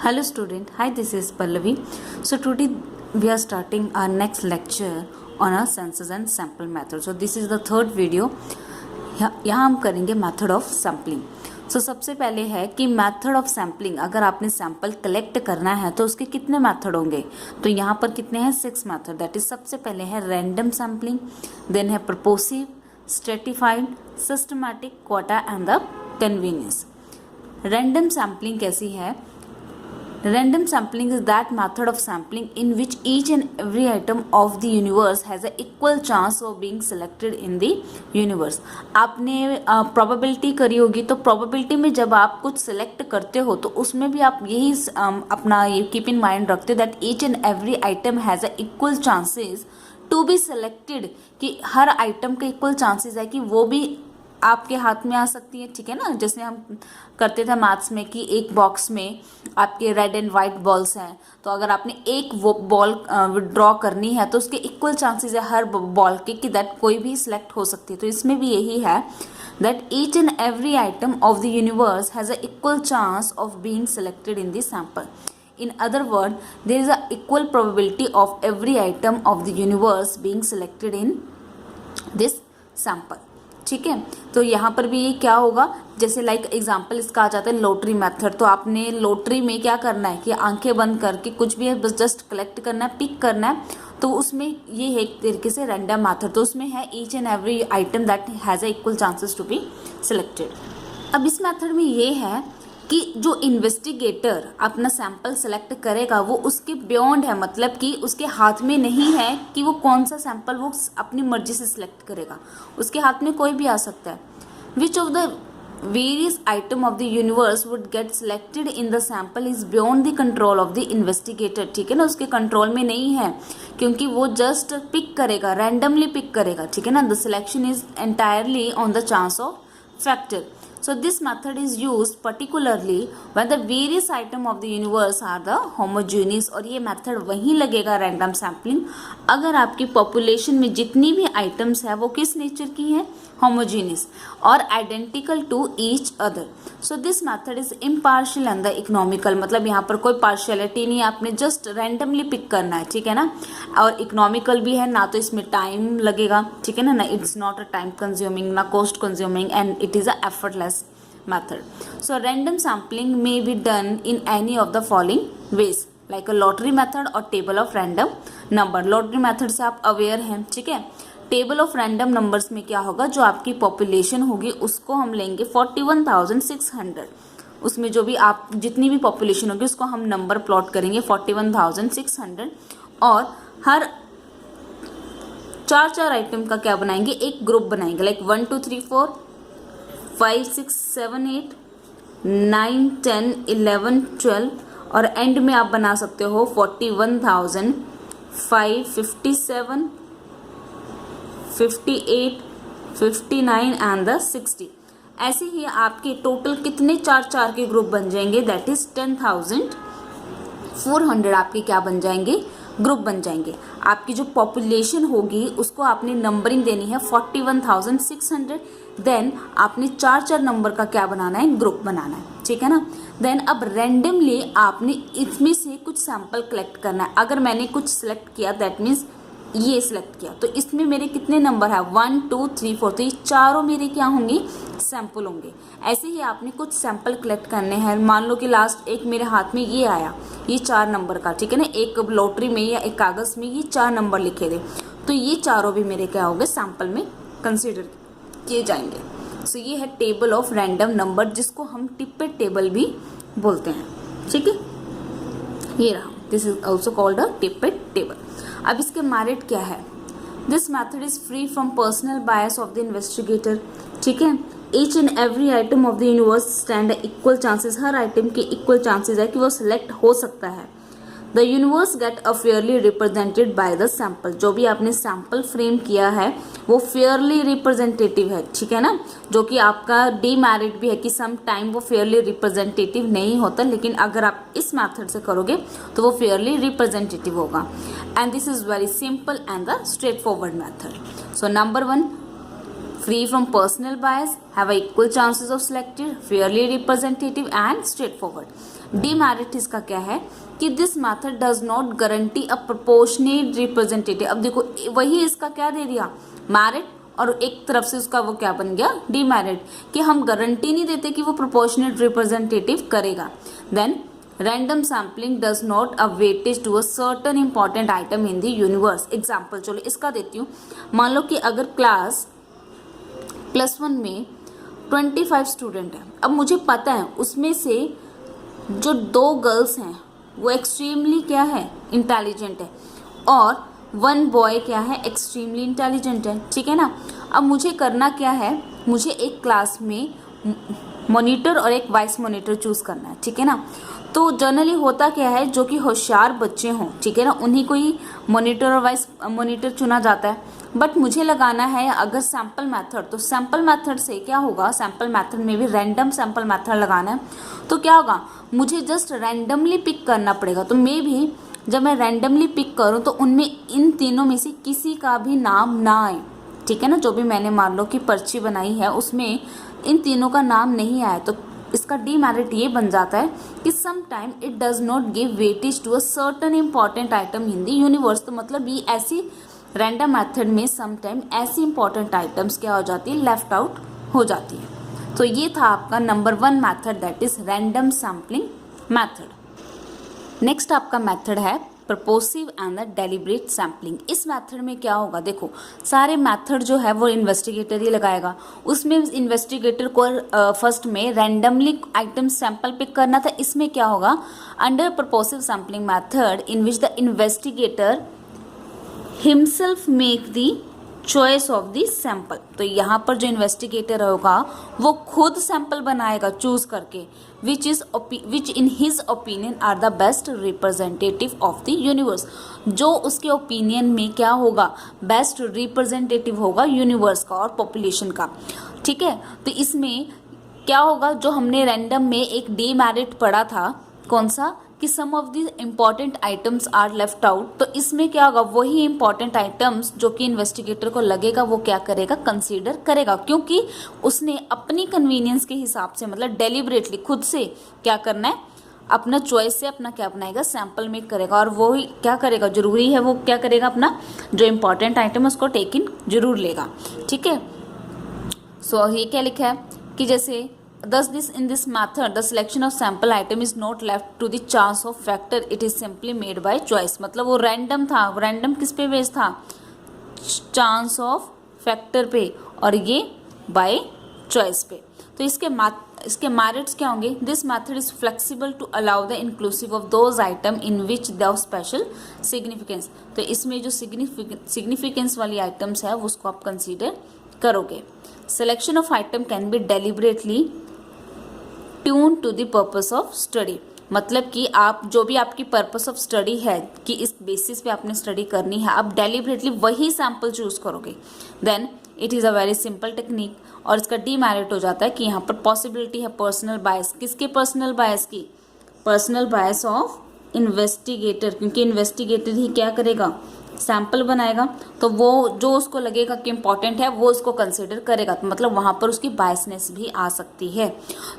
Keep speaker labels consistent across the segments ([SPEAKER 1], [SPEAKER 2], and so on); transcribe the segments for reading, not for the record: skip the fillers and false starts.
[SPEAKER 1] Hello student, hi, this is Pallavi. So today we are starting our next lecture on our census and sample method. So this is the third video. यहाँ हम करेंगे method of sampling. सो सबसे पहले है कि method of sampling, अगर आपने sample collect करना है तो उसके कितने मेथड होंगे. तो यहाँ पर कितने हैं, 6 मेथड. दैट इज सबसे पहले है रैंडम सैम्पलिंग, देन है purposive, stratified, systematic, quota and the convenience. Random sampling कैसी है? Random sampling is that method of sampling in which each and every item of the universe has an equal chance of being selected in the universe. आपने probability करी होगी, तो probability में जब आप कुछ select करते हो तो उसमें भी आप यही अपना ये keep in mind रखते हो that each and every item has a equal chances to be selected, कि हर item के equal chances है कि वो भी आपके हाथ में आ सकती है. ठीक है ना, जैसे हम करते थे मैथ्स में कि एक बॉक्स में आपके रेड एंड वाइट बॉल्स हैं, तो अगर आपने एक वो बॉल विड्रॉ करनी है तो उसके इक्वल चांसेस है हर बॉल के कि दैट कोई भी सिलेक्ट हो सकती है. तो इसमें भी यही है that each and every item of the universe has a equal chance of being selected in the sample. In other words, there is a equal probability of every item of the universe being selected in this sample. ठीक है, तो यहाँ पर भी ये क्या होगा, जैसे लाइक एग्जांपल इसका आ जाता है लॉटरी मेथड. तो आपने लॉटरी में क्या करना है कि आंखें बंद करके कुछ भी है बस जस्ट कलेक्ट करना है, पिक करना है. तो उसमें ये है एक तरीके से रैंडम मेथड. तो उसमें है each and every item that has a equal chances to be selected. अब इस मेथड में ये है कि जो इन्वेस्टिगेटर अपना सैंपल सेलेक्ट करेगा वो उसके बियॉन्ड है, मतलब कि उसके हाथ में नहीं है कि वो कौन सा सैंपल वो अपनी मर्जी से सिलेक्ट करेगा. उसके हाथ में कोई भी आ सकता है. Which of the various item of the universe would get selected in the sample is beyond the control of the investigator. ठीक है ना, उसके कंट्रोल में नहीं है क्योंकि वो जस्ट पिक करेगा, रैंडमली पिक करेगा. ठीक है ना, the selection is entirely on the chance of factor. So this method is used particularly when the various item of the universe are the homogeneous. और ये method वहीं लगेगा random sampling अगर आपकी population में जितनी भी items है वो किस nature की है, homogeneous और identical to each other. So this method is impartial and the economical. मतलब यहाँ पर कोई partiality नहीं है, आपने just randomly pick करना है. ठीक है ना, और economical भी है, ना तो इसमें time लगेगा. ठीक है ना, it's not a time consuming ना cost consuming and it is a effortless method. So random sampling may be done in any of the following ways, like a lottery method or table of random number. lottery method से आप aware हैं. ठीक है, table of random numbers में क्या होगा, जो आपकी पॉपुलेशन होगी उसको हम लेंगे 41,600. उसमें जो भी आप जितनी भी पॉपुलेशन होगी उसको हम नंबर प्लॉट करेंगे 41,600 और हर चार आइटम का क्या बनाएंगे, एक ग्रुप बनाएंगे. लाइक 1 2 3 4 5 6 7 8 9 10 11 12 और एंड में आप बना सकते हो 41,557 58 59 एंड द 60. ऐसे ही आपके टोटल कितने चार के ग्रुप बन जाएंगे, दैट इज 10,400 आपके क्या बन जाएंगे, ग्रुप बन जाएंगे. आपकी जो पॉपुलेशन होगी उसको आपने नंबरिंग देनी है 41,600. देन आपने चार नंबर का क्या बनाना है, ग्रुप बनाना है. ठीक है ना, देन अब रैंडमली आपने इसमें से कुछ सैंपल कलेक्ट करना है. अगर मैंने कुछ सिलेक्ट किया दैट मीन्स ये सिलेक्ट किया, तो इसमें मेरे कितने नंबर है, 1 2 3 4, तो ये चारों मेरे क्या होंगे, सैंपल होंगे. ऐसे ही आपने कुछ सैंपल कलेक्ट करने हैं. मान लो कि लास्ट एक मेरे हाथ में ये आया, ये 4 नंबर का. ठीक है ना, एक लॉटरी में या एक कागज में ये 4 नंबर लिखे थे, तो ये चारों भी मेरे क्या होंगे, सैंपल में कंसिडर किए जाएंगे. सो ये है टेबल ऑफ रैंडम नंबर, जिसको हम टिपेड टेबल भी बोलते हैं. ठीक है, ये रहा, this is also called a Tippett table. अब इसके मेरिट क्या है, this method is free from personal bias of the investigator. ठीक है, each and every item of the universe stand equal chances, हर आइटम के इक्वल चांसेस है कि वो सिलेक्ट हो सकता है. The universe get a fairly represented by the sample. जो भी आपने सैंपल फ्रेम किया है वो फेयरली रिप्रेजेंटेटिव है. ठीक है ना, जो कि आपका डीमेरिट भी है कि सम टाइम वो फेयरली रिप्रेजेंटेटिव नहीं होता, लेकिन अगर आप इस मेथड से करोगे तो वो फेयरली रिप्रेजेंटेटिव होगा. And this is very simple and the straight forward method. So number 1, free from personal bias, have equal chances of selected, fairly representative and straightforward. Demerit इसका क्या है कि this method does not guarantee a proportionate representative. अब देखो वही इसका क्या दे दिया, मेरिट, और एक तरफ से उसका वो क्या बन गया, डीमेरिट, कि हम गारंटी नहीं देते कि वो प्रोपोर्शनेट रिप्रेजेंटेटिव करेगा। Then random sampling does not a weightage to a certain important item in the universe. Example चलो इसका देती हूँ। मान लो कि अगर क्लास +1 में 25 स्टूडेंट है, अब मुझे पता है उसमें से जो 2 गर्ल्स हैं वो एक्सट्रीमली क्या है, इंटेलिजेंट है, और 1 बॉय क्या है, एक्सट्रीमली इंटेलिजेंट है, ठीक है ना। अब मुझे करना क्या है, मुझे एक क्लास में मॉनिटर और एक वाइस मॉनिटर चूज करना है, ठीक है ना। तो जनरली होता क्या है, जो कि होशियार बच्चे हों, ठीक है ना, उन्हीं को ही मॉनिटर और वाइस मॉनिटर चुना जाता है। बट मुझे लगाना है अगर सैम्पल मेथड, तो सैम्पल मेथड से क्या होगा, सैम्पल मेथड में भी रैंडम सैम्पल मेथड लगाना है, तो क्या होगा, मुझे जस्ट रैंडमली पिक करना पड़ेगा। तो मे भी जब मैं रैंडमली पिक करूं तो उनमें इन तीनों में से किसी का भी नाम ना आए, ठीक है ना। जो भी मैंने मान लो कि पर्ची बनाई है उसमें इन तीनों का नाम नहीं आया, तो इसका डीमेरिट ये बन जाता है कि some time it does not give weightage to a certain important item in the universe. तो मतलब ये ऐसी रैंडम मेथड में सम टाइम ऐसी इंपॉर्टेंट आइटम्स क्या हो जाती है, लेफ्ट आउट हो जाती है। तो ये था आपका number 1 method, that is random sampling method. Next आपका मेथड है प्रपोसिव एंड द डेलिब्रेट सैम्पलिंग। इस मेथड में क्या होगा, देखो सारे मेथड जो है वो इन्वेस्टिगेटर ही लगाएगा। उसमें इन्वेस्टिगेटर को फर्स्ट में रैंडमली आइटम सैंपल पिक करना था। इसमें क्या होगा, under purposive sampling method in which the investigator himself make the choice of the sample. तो यहाँ पर जो इन्वेस्टिगेटर होगा वो खुद सैंपल बनाएगा चूज करके, which in his opinion are the best representative of the universe. जो उसके ओपिनियन में क्या होगा, बेस्ट रिप्रेजेंटेटिव होगा यूनिवर्स का और पॉपुलेशन का, ठीक है। तो इसमें क्या होगा, जो हमने रैंडम में एक डीमेरिट पढ़ा था, कौन सा, कि some of the important items are left out. तो इसमें क्या होगा, वही इम्पॉर्टेंट आइटम्स जो कि इन्वेस्टिगेटर को लगेगा वो क्या करेगा, कंसीडर करेगा, क्योंकि उसने अपनी कन्वीनियंस के हिसाब से, मतलब डेलिबरेटली खुद से क्या करना है, अपना चॉइस से अपना क्या बनाएगा, सैंपल मेक करेगा, और वो ही क्या करेगा, जरूरी है वो क्या करेगा, अपना जो इम्पॉर्टेंट आइटम है उसको टेक इन जरूर लेगा, ठीक है। सो ये क्या लिखा है कि जैसे thus this in this method the selection of sample item is not left to the chance of factor, it is simply made by choice। मतलब वो रैंडम था, रैंडम किस पे बेस्ड था, चांस ऑफ फैक्टर पे, और ये बाय चॉइस पे। तो इसके मेरिट्स क्या होंगे, this method is flexible to allow the inclusive of those item in which the special significance. तो इसमें जो सिग्निफिकेंस वाली आइटम्स है उसको आप कंसीडर करोगे। Selection of item can be deliberately tune to the purpose of study. मतलब कि आप जो भी आपकी पर्पस ऑफ स्टडी है कि इस बेसिस पे आपने स्टडी करनी है, आप डेलिबरेटली वही सैंपल चूज करोगे, then it is a very simple technique. और इसका डीमेरिट हो जाता है कि यहाँ पर पॉसिबिलिटी है पर्सनल बायस। किसके पर्सनल बायस की, पर्सनल बायस ऑफ इन्वेस्टिगेटर, क्योंकि इन्वेस्टिगेटर ही क्या करेगा, सैंपल बनाएगा, तो वो जो उसको लगेगा कि इम्पॉर्टेंट है वो उसको कंसिडर करेगा, तो मतलब वहाँ पर उसकी बायसनेस भी आ सकती है।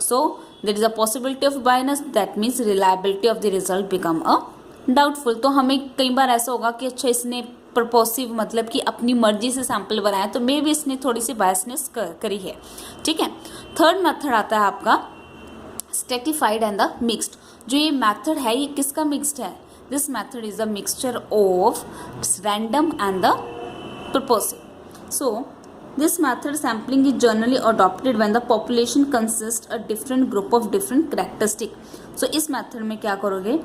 [SPEAKER 1] So there is a possibility of biasness, that means reliability of the result become a doubtful. तो हमें कई बार ऐसा होगा कि अच्छा इसने प्रपोसिव मतलब कि अपनी मर्जी से सैंपल बनाया, तो मे भी इसने थोड़ी सी बायसनेस करी है, ठीक है। थर्ड मेथड आता है आपका स्ट्रेटिफाइड एंड द मिक्स्ड। जो ये मेथड है ये किसका मिक्स्ड है, this method is a mixture of random and the purposive. So this method sampling is generally adopted when the population consists a different group of different characteristic. So इस method में क्या करोगे,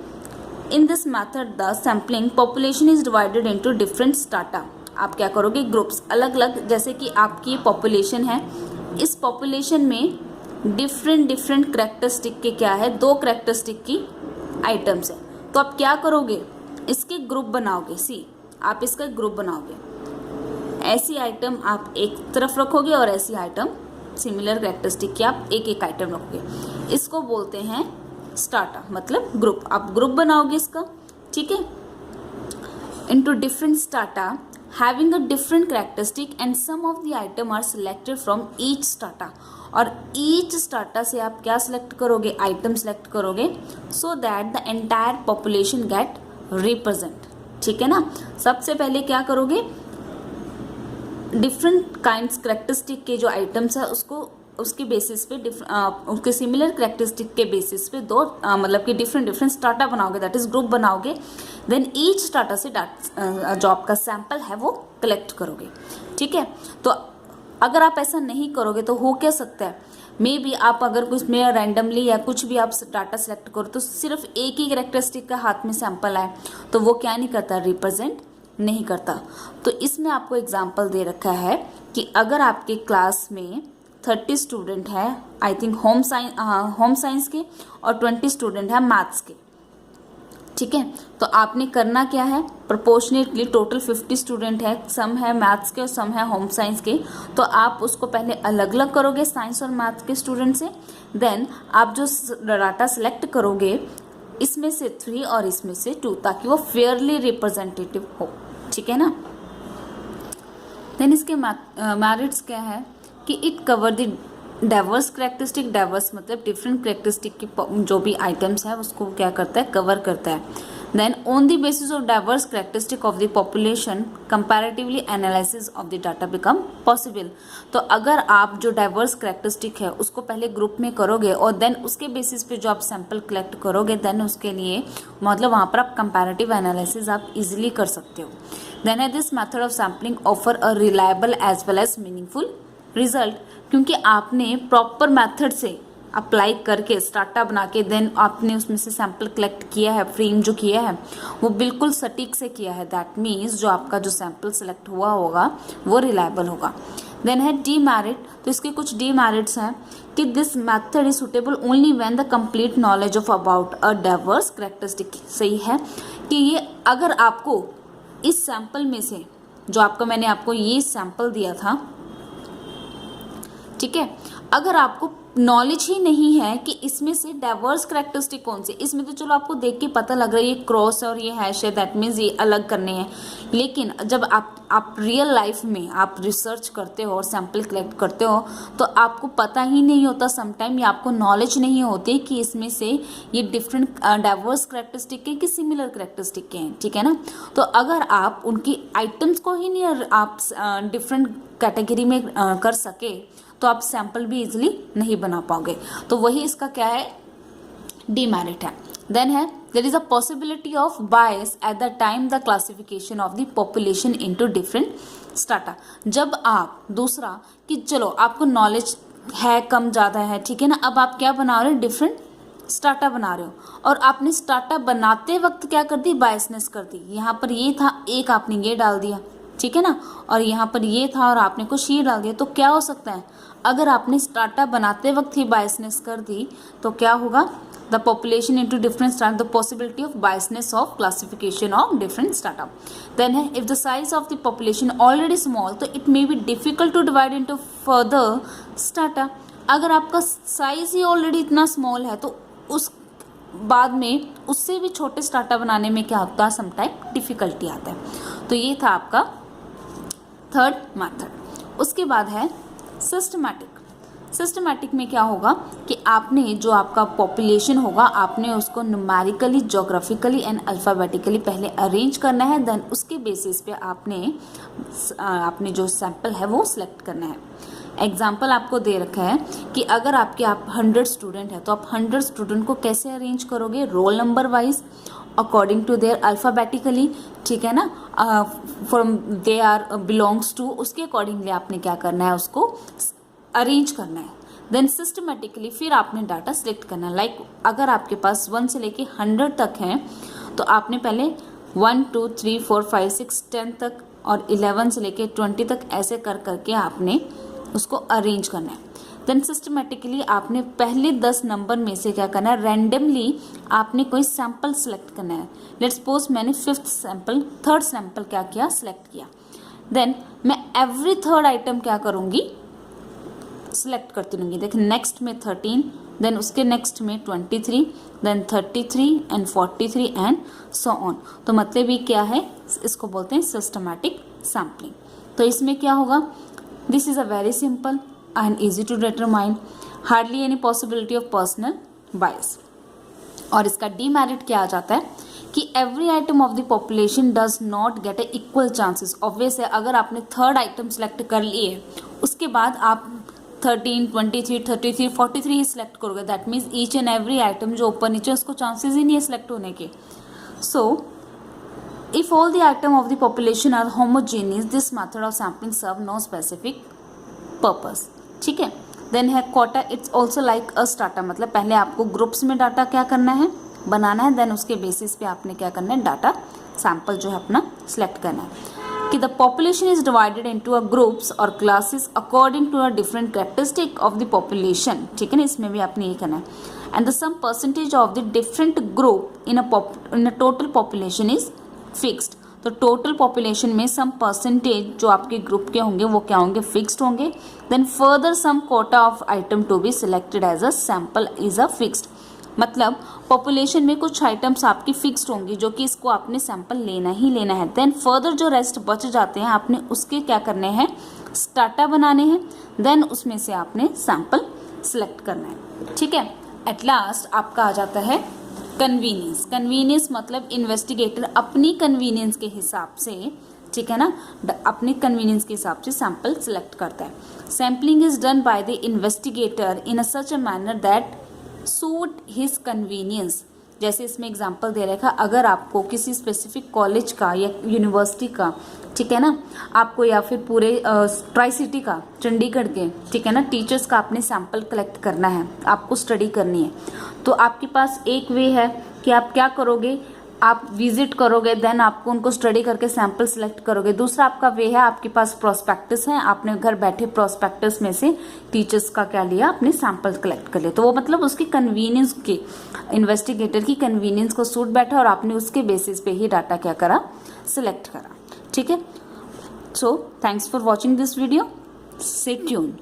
[SPEAKER 1] in this method the sampling population is divided into different strata। आप क्या करोगे, groups अलग अलग, जैसे कि आपकी पॉपुलेशन है, इस पॉपुलेशन में डिफरेंट करेक्टरिस्टिक के क्या है, 2 करेक्टरिस्टिक की आइटम्स है। तो आप क्या करोगे, इसके ग्रुप बनाओगे, आप इसका ग्रुप बनाओगे, ऐसी आइटम आप एक तरफ रखोगे और ऐसी आइटम सिमिलर कैरेक्टरिस्टिक की आप एक आइटम रखोगे। इसको बोलते हैं स्ट्राटा, मतलब ग्रुप। आप ग्रुप बनाओगे इसका, ठीक है, into different strata having a different characteristic and some of the item are selected from each strata. और ईच स्टाटा से आप क्या सिलेक्ट करोगे, आइटम सेलेक्ट करोगे, so that the entire population get represent. ठीक है ना। सबसे पहले क्या करोगे, डिफरेंट काइंड्स करेक्टरिस्टिक के जो आइटम्स है उसको उसके बेसिस पे उसके सिमिलर करेक्टरिस्टिक के बेसिस पे दो मतलब कि डिफरेंट स्टाटा बनाओगे, दैट इज ग्रुप बनाओगे। देन ईच स्टाटा से जो आपका सैंपल है वो कलेक्ट करोगे। ठीक है। तो अगर आप ऐसा नहीं करोगे तो हो क्या सकता है, मे बी आप अगर कुछ में रैंडमली या कुछ भी आप डाटा सेलेक्ट करो तो सिर्फ एक ही करेक्टरिस्टिक का हाथ में सैंपल आए तो वो क्या नहीं करता, रिप्रेजेंट नहीं करता। तो इसमें आपको एग्जाम्पल दे रखा है कि अगर आपके क्लास में 30 स्टूडेंट है, आई थिंक होम साइंस के, और 20 स्टूडेंट है मैथ्स के। ठीक है। तो आपने करना क्या है, प्रोपोर्शनेटली टोटल 50 स्टूडेंट है, सम है मैथ्स के और सम है होम साइंस के, तो आप उसको पहले अलग अलग करोगे साइंस और मैथ्स के स्टूडेंट से। देन आप जो डाटा सेलेक्ट करोगे इसमें से 3 और इसमें से 2, ताकि वो फेयरली रिप्रेजेंटेटिव हो। ठीक है ना। देन इसके मेरिट्स क्या है कि it cover the diverse characteristic, diverse मतलब डिफरेंट करेक्टरिस्टिक की जो भी आइटम्स है उसको क्या करता है, कवर करता है। Then on the basis of diverse characteristic of the population comparatively analysis of the data become possible. तो अगर आप जो डाइवर्स करेक्टरिस्टिक है उसको पहले ग्रुप में करोगे और देन उसके बेसिस पे जो आप सैंपल कलेक्ट करोगे, देन उसके लिए मतलब वहाँ पर आप कंपैरेटिव एनालिसिस आप इजीली कर सकते हो। देन है this method of sampling offer a reliable as well as meaningful result, क्योंकि आपने प्रॉपर मेथड से अप्लाई करके स्टाटा बना के देन आपने उसमें से सैंपल कलेक्ट किया है, फ्रेम जो किया है वो बिल्कुल सटीक से किया है। दैट मीन्स जो आपका जो सैंपल सेलेक्ट हुआ होगा वो रिलायबल होगा। देन है डीमेरिट। तो इसके कुछ डीमेरिट्स हैं कि this method is suitable only when the complete knowledge of about a diverse characteristic. सही है कि ये अगर आपको इस सैंपल में से जो आपका मैंने आपको ये सैंपल दिया था, ठीक है, अगर आपको नॉलेज ही नहीं है कि इसमें से डाइवर्स करेक्टरिस्टिक कौन से, इसमें तो चलो आपको देख के पता लग रहा है ये क्रॉस है और ये हैश है, दैट मीन्स ये अलग करने हैं। लेकिन जब आप रियल लाइफ में आप रिसर्च करते हो और सैंपल कलेक्ट करते हो तो आपको पता ही नहीं होता, समटाइम या आपको नॉलेज नहीं होती कि इसमें से ये डिफरेंट डाइवर्स करेक्टरिस्टिक के कि सिमिलर करेक्टरिस्टिक के हैं। ठीक है ना। तो अगर आप उनकी आइटम्स को ही नहीं आप डिफरेंट कैटेगरी में कर सके तो आप सैंपल भी इजीली नहीं बना पाओगे। तो वही इसका क्या है, डीमेरिट है। देन है there is a possibility of bias at the time the classification of the population into different strata. जब आप दूसरा कि चलो आपको नॉलेज है कम ज़्यादा है, ठीक है ना, अब आप क्या बना रहे हो, डिफरेंट स्टाटा बना रहे हो और आपने स्टाटा बनाते वक्त क्या कर दी, बायसनेस कर दी। यहाँ पर ये था, एक आपने ये डाल दिया, ठीक है ना, और यहाँ पर ये था और आपने कुछ ये डाल दिया। तो क्या हो सकता है, अगर आपने स्टाटा बनाते वक्त ही बायसनेस कर दी तो क्या होगा, the population into different strata, the possibility of biasness of classification of different strata. Then है if the size of the population already small तो it may be difficult to divide into further strata. अगर आपका size ही already इतना small है तो उस बाद में उससे भी छोटे स्टाटा बनाने में क्या होता है, समटाइम डिफिकल्टी आता है। तो ये था आपका थर्ड मेथड। उसके बाद है सिस्टमैटिक। सिस्टमैटिक में क्या होगा कि आपने जो आपका पॉपुलेशन होगा आपने उसको न्यूमेरिकली, ज्योग्राफिकली एंड अल्फ़ाबेटिकली पहले अरेंज करना है। देन उसके बेसिस पे आपने जो सैंपल है वो सिलेक्ट करना है। एग्जाम्पल आपको दे रखा है कि अगर आप 100 स्टूडेंट है तो आप 100 स्टूडेंट को कैसे अरेंज करोगे, roll number wise according to their alphabetically, ठीक है ना, from they are belongs to, उसके अकॉर्डिंगली आपने क्या करना है, उसको अरेंज करना है। देन सिस्टमेटिकली फिर आपने डाटा सिलेक्ट करना है। लाइक अगर आपके पास 1 से लेके 100 तक हैं तो आपने पहले 1 2 3 4 5 6 10 तक और 11 से लेके 20 तक ऐसे कर करके आपने उसको अरेंज करना है। देन सिस्टमेटिकली आपने पहले 10 नंबर में से क्या करना है, रैंडमली आपने कोई सैंपल सेलेक्ट करना है। लेट्स सपोज मैंने थर्ड सैंपल क्या किया, सिलेक्ट किया। देन मैं एवरी थर्ड आइटम क्या करूँगी, सिलेक्ट करती रहूँगी। देखिए नेक्स्ट में 13, देन उसके नेक्स्ट में 23, then 33 and 43 and so on. तो मतलब ये क्या है, इसको बोलते हैं सिस्टमैटिक सैम्पलिंग। तो इसमें क्या होगा, this is a very simple and easy to determine, hardly any possibility of personal bias. और इसका डीमेरिट क्या आ जाता है कि every item of the population does not gate A equal chances. Obvious है, अगर आपने थर्ड आइटम सेलेक्ट कर लिए उसके बाद आप 13, 23, 33, 43 ही सिलेक्ट करोगे. That means each and every item जो ऊपर नीचे उसको चांसेस ही नहीं है सिलेक्ट होने के. सो if all the item of the population are homogeneous, this method of sampling serve no specific purpose. ठीक है. देन है quota. It's also like a strata. मतलब पहले आपको ग्रुप्स में डाटा क्या करना है, बनाना है. देन उसके बेसिस पे आपने क्या करना है, डाटा सैंपल जो है अपना सिलेक्ट करना है. कि the population is divided into a groups और classes according to a different characteristic of the population. ठीक है ना, इसमें भी आपने ये करना है. And the some percentage of the different group in a total population is fixed. तो टोटल पॉपुलेशन में सम परसेंटेज जो आपके ग्रुप के होंगे वो क्या होंगे, फिक्स्ड होंगे. Then further some quota of item to be selected as a sample is a fixed. मतलब पॉपुलेशन में कुछ आइटम्स आपकी फिक्स्ड होंगी जो कि इसको आपने सैंपल लेना ही लेना है. देन फर्दर जो रेस्ट बच जाते हैं आपने उसके क्या करने हैं, स्टाटा बनाने हैं. देन उसमें से आपने सैंपल सिलेक्ट करना है. ठीक है. एट लास्ट आपका आ जाता है कन्वीनियंस. कन्वीनियंस मतलब इन्वेस्टिगेटर अपनी कन्वीनियंस के हिसाब से, ठीक है ना, अपने कन्वीनियंस के हिसाब से सैंपल सिलेक्ट करता है. Sampling is done by the investigator in a such a manner that suit his convenience. जैसे इसमें एग्जांपल दे रखा, अगर आपको किसी स्पेसिफिक कॉलेज का या यूनिवर्सिटी का, ठीक है ना, आपको या फिर पूरे ट्राई सिटी का, चंडीगढ़ के, ठीक है ना, टीचर्स का आपने सैंपल कलेक्ट करना है, आपको स्टडी करनी है, तो आपके पास एक वे है कि आप क्या करोगे, आप विजिट करोगे. देन आपको उनको स्टडी करके सैंपल सिलेक्ट करोगे. दूसरा आपका वे है, आपके पास प्रोस्पेक्टस है, आपने घर बैठे प्रोस्पेक्टस में से टीचर्स का क्या लिया, आपने सैंपल कलेक्ट कर लिया. तो वो मतलब उसकी कन्वीनियंस की, इन्वेस्टिगेटर की कन्वीनियंस को सूट बैठा और आपने उसके बेसिस पे ही डाटा क्या करा, सिलेक्ट करा. ठीक है. So thanks for watching this video. Stay tuned.